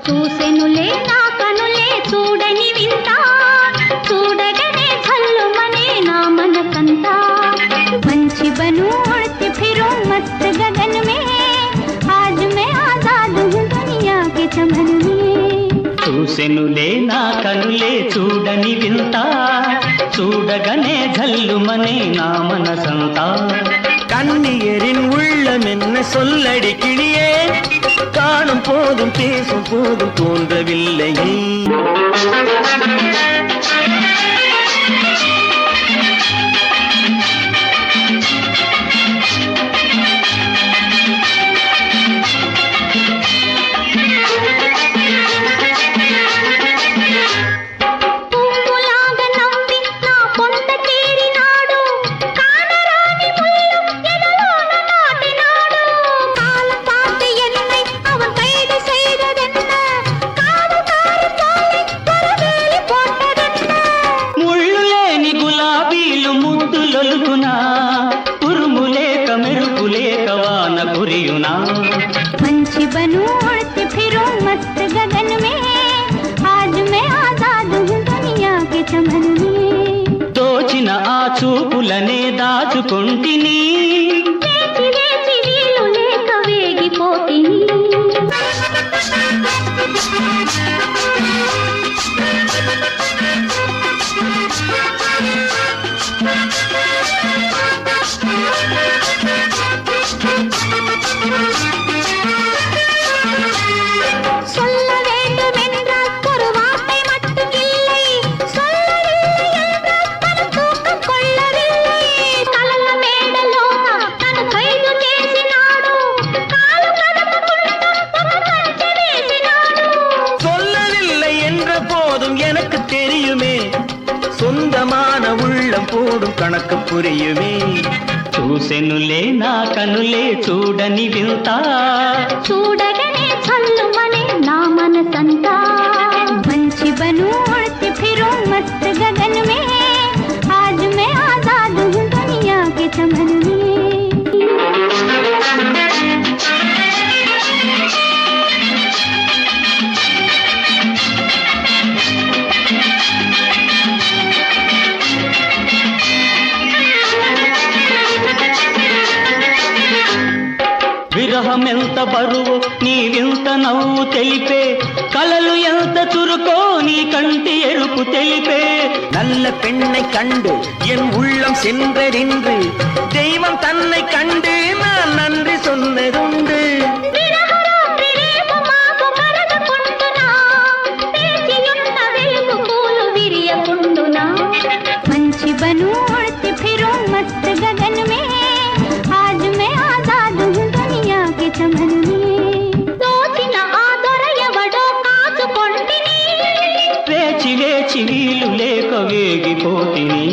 చూసెనులే నా కనులే చూడని వింత చూడగనే ఝల్లుమనే నా మనసంతా पंछी बनूं उड़ती फिरूं मस्त गगन में आज मैं आजाद हूँ दुनिया के चमन में చూసెనులే నా కనులే చూడని వింత చూడగనే ఝల్లుమనే నా మనసంతా கண்ணியரின் உள்ளம் என்ன சொல்லடி கிளியே காணும் போதும் பேசும் போதும் தோன்றவில்லையே पंछी बनूं उड़ती फिरूं मस्त गगन में आज मैं आजाद हूँ दुनिया के चमन में దోచిన ఆ చూపులనే దాచుకొంటిని వేచి వేచి వీలు లేక వేగిపోతిని எனக்கு தெரியுமே சொந்தமான உள்ளம் போடும் கணக்கு புரியுமே చూసెనులే నా కనులే చూడని వింత చూడగనే ఝల్లుమనే నా మనసంతా पंछी बनूं उड़ती फिरूं मस्त गगन में आज मैं आजाद हूँ दुनिया के चमन में విరహం ఎంత బరువు నీ వింత నవ్వు తెలిపే కలలు ఎంత చురుకో నీ కంటి ఎరుపు తెలిపే நல்ல பெண்ணை கண்டு என் உள்ளம் சென்றறிந்து தெய்வம் தன்னை கண்டு நான் நன்றி சொன்னதுண்டு पंछी बनूं उड़ती फिरूं मस्त गगन में आज मैं आजाद हूँ दुनिया के चमन में దోచిన ఆ దొరయవడో కాచుకొంటిని వేచి వేచి వీలు లేక వేగిపోతిని